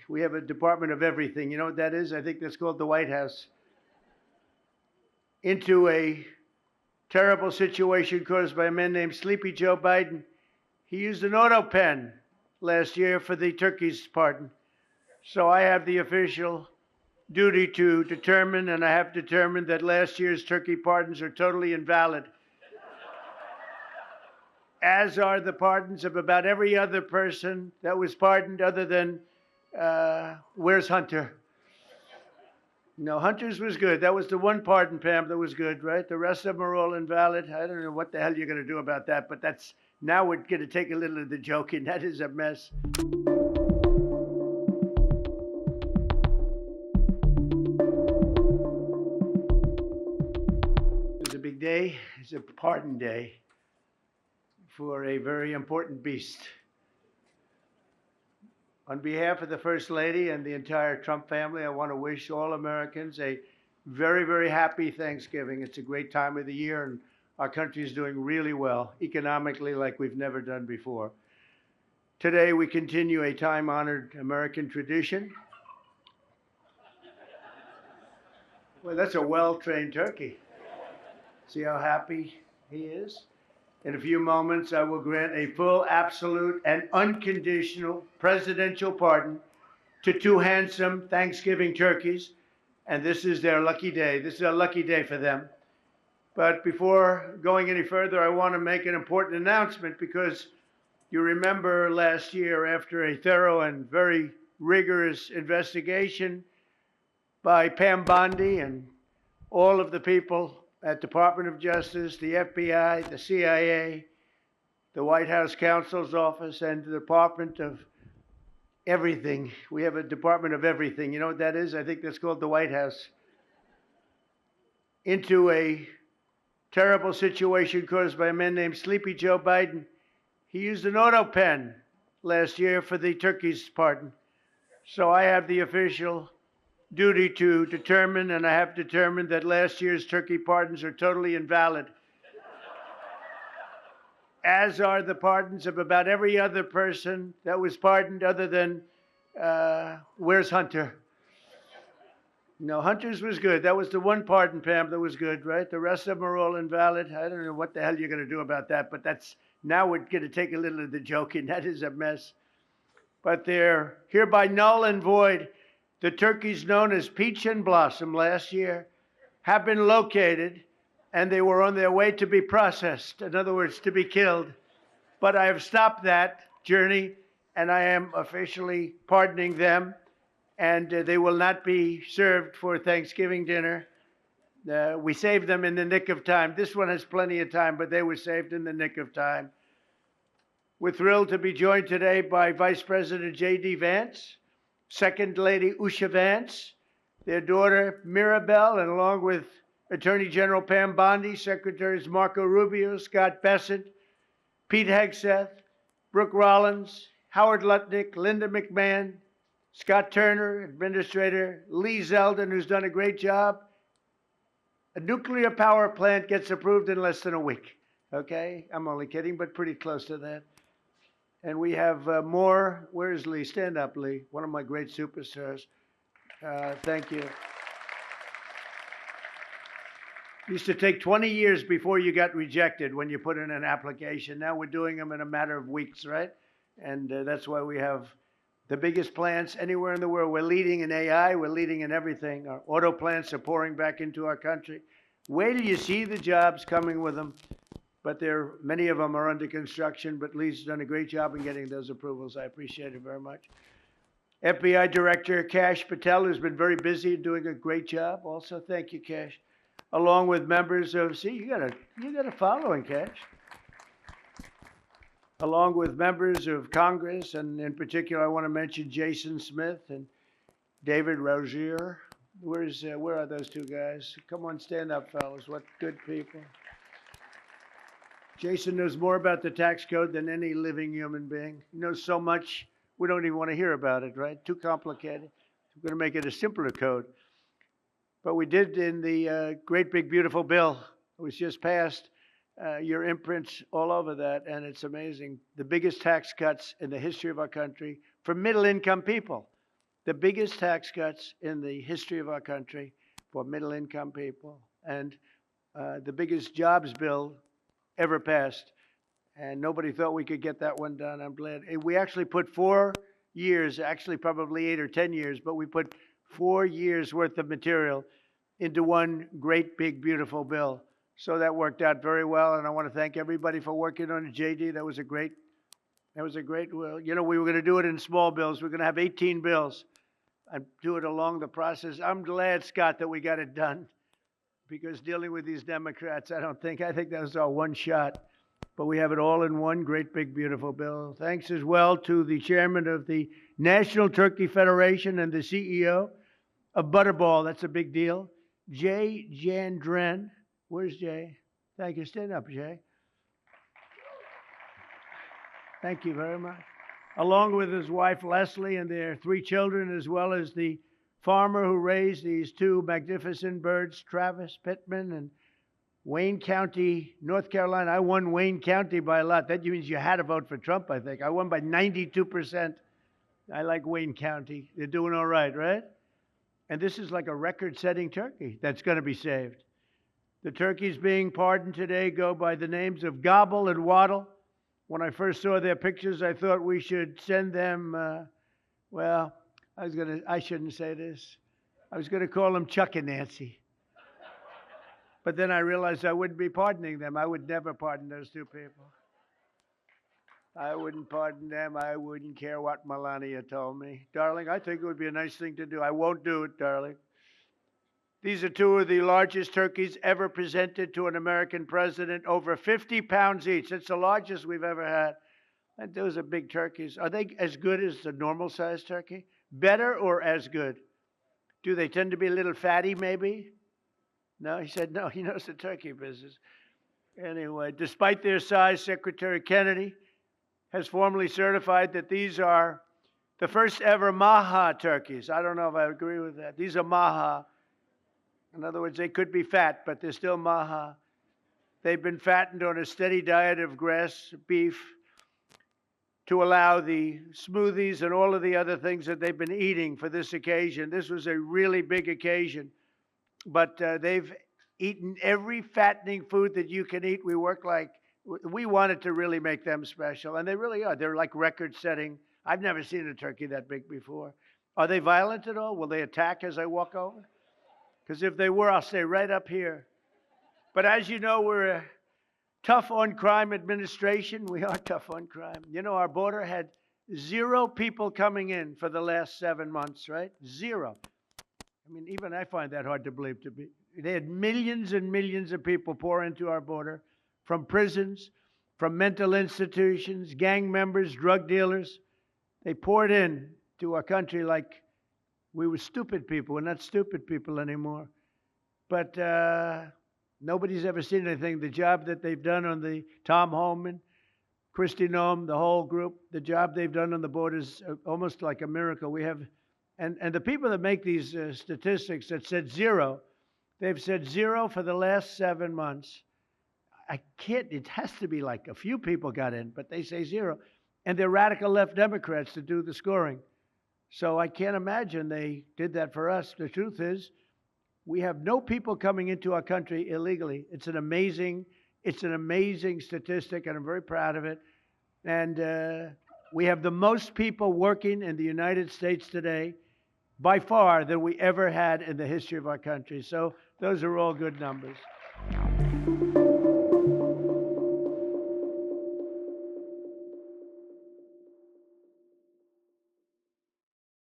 We have a department of everything. You know what that is? I think that's called the White House. Into a terrible situation caused by a man named Sleepy Joe Biden. He used an autopen last year for the turkey's pardon. So I have the official duty to determine, and I have determined that last year's turkey pardons are totally invalid, as are the pardons of about every other person that was pardoned other than, where's Hunter? No, Hunter's was good. That was the one pardon, Pam, that was good, right? The rest of them are all invalid. I don't know what the hell you're going to do about that, but that's, now we're going to take a little of the joke in. That is a mess. It's a big day. It's a pardon day for a very important beast. On behalf of the First Lady and the entire Trump family, I want to wish all Americans a very, very happy Thanksgiving. It's a great time of the year, and our country is doing really well economically like we've never done before. Today, we continue a time-honored American tradition. Well, that's a well-trained turkey. See how happy he is? In a few moments, I will grant a full, absolute, and unconditional presidential pardon to two handsome Thanksgiving turkeys, and this is their lucky day. This is a lucky day for them. But before going any further, I want to make an important announcement, because you remember last year, after a thorough and very rigorous investigation by Pam Bondi and all of the people at Department of Justice, the FBI, the CIA, the White House Counsel's Office, and the Department of everything. We have a department of everything. You know what that is? I think that's called the White House. Into a terrible situation caused by a man named Sleepy Joe Biden. He used an autopen last year for the turkey's pardon. So I have the official duty to determine, and I have determined that last year's turkey pardons are totally invalid, as are the pardons of about every other person that was pardoned other than, where's Hunter? No, Hunter's was good. That was the one pardon, Pam, that was good, right? The rest of them are all invalid. I don't know what the hell you're going to do about that, but that's, now we're going to take a little of the joke in. That is a mess. But they're hereby null and void. The turkeys known as Peach and Blossom last year have been located, and they were on their way to be processed, in other words, to be killed. But I have stopped that journey, and I am officially pardoning them, and they will not be served for Thanksgiving dinner. We saved them in the nick of time. This one has plenty of time, but they were saved in the nick of time. We're thrilled to be joined today by Vice President J.D. Vance, Second Lady Usha Vance, their daughter Mirabelle, and along with Attorney General Pam Bondi, Secretaries Marco Rubio, Scott Bessent, Pete Hegseth, Brooke Rollins, Howard Lutnick, Linda McMahon, Scott Turner, Administrator Lee Zeldin, who's done a great job. A nuclear power plant gets approved in less than a week. Okay? I'm only kidding, but pretty close to that. And we have more. Where's Lee? Stand up, Lee. One of my great superstars. Thank you. Used to take 20 years before you got rejected when you put in an application. Now we're doing them in a matter of weeks, right? And that's why we have the biggest plants anywhere in the world. We're leading in AI. We're leading in everything. Our auto plants are pouring back into our country. Wait till you see the jobs coming with them. But many of them are under construction, but Lee's done a great job in getting those approvals. I appreciate it very much. FBI Director Kash Patel, who's been very busy and doing a great job. Also, thank you, Kash. Along with members of, see, you got a following, Kash. Along with members of Congress, and in particular, I want to mention Jason Smith and David Rozier. Where are those two guys? Come on, stand up, fellas. What good people. Jason knows more about the tax code than any living human being. He knows so much, we don't even want to hear about it, right? Too complicated. We're going to make it a simpler code. But we did in the great big beautiful bill that was just passed, your imprints all over that, and it's amazing. The biggest tax cuts in the history of our country for middle income people. the biggest tax cuts in the history of our country for middle-income people, and the biggest jobs bill ever passed. And nobody thought we could get that one done. I'm glad. We actually put 4 years, actually probably 8 or 10 years, but we put 4 years worth of material into one great, big, beautiful bill. So that worked out very well, and I want to thank everybody for working on it. JD, that was a great, well, you know, we were going to do it in small bills. We're going to have 18 bills and do it along the process. I'm glad, Scott, that we got it done, because dealing with these Democrats, I think that was our one shot. But we have it all in one great, big, beautiful bill. Thanks as well to the chairman of the National Turkey Federation and the CEO of Butterball. That's a big deal. Jay Jandren. Where's Jay? Thank you. Stand up, Jay. Thank you very much. Along with his wife, Leslie, and their 3 children, as well as the farmer who raised these 2 magnificent birds, Travis Pittman and Wayne County, North Carolina. I won Wayne County by a lot. That means you had to vote for Trump, I think. I won by 92%. I like Wayne County. They're doing all right, right? And this is like a record-setting turkey that's going to be saved. The turkeys being pardoned today go by the names of Gobble and Waddle. When I first saw their pictures, I thought we should send them, well, I shouldn't say this. I was going to call them Chuck and Nancy. But then I realized I wouldn't be pardoning them. I would never pardon those 2 people. I wouldn't pardon them. I wouldn't care what Melania told me. Darling, I think it would be a nice thing to do. I won't do it, darling. These are 2 of the largest turkeys ever presented to an American president, over 50 pounds each. It's the largest we've ever had. And those are big turkeys. Are they as good as the normal-sized turkey? Better or as good? Do they tend to be a little fatty, maybe? No, he said no. He knows the turkey business. Anyway, despite their size, Secretary Kennedy has formally certified that these are the first ever Maha turkeys. I don't know if I agree with that. These are Maha. In other words, they could be fat, but they're still Maha. They've been fattened on a steady diet of grass, beef, to allow the smoothies and all of the other things that they've been eating for this occasion. This was a really big occasion. But they've eaten every fattening food that you can eat. We wanted to really make them special, and they really are. They're like record-setting. I've never seen a turkey that big before. Are they violent at all? Will they attack as I walk over? Because if they were, I'll stay right up here. But as you know, we're a tough-on-crime administration. We are tough on crime. You know, our border had 0 people coming in for the last 7 months, right? 0. I mean, even I find that hard to believe. They had millions and millions of people pour into our border from prisons, from mental institutions, gang members, drug dealers. They poured in to our country like we were stupid people. We're not stupid people anymore. But nobody's ever seen anything. The job that they've done on the Tom Homan, Kristi Noem, the whole group, the job they've done on the border is almost like a miracle. We have. And the people that make these statistics that said 0, they've said 0 for the last 7 months. It has to be like a few people got in, but they say 0. And they're radical left Democrats to do the scoring. So I can't imagine they did that for us. The truth is, we have no people coming into our country illegally. It's an amazing statistic, and I'm very proud of it. And we have the most people working in the United States today, by far, than we ever had in the history of our country. So those are all good numbers.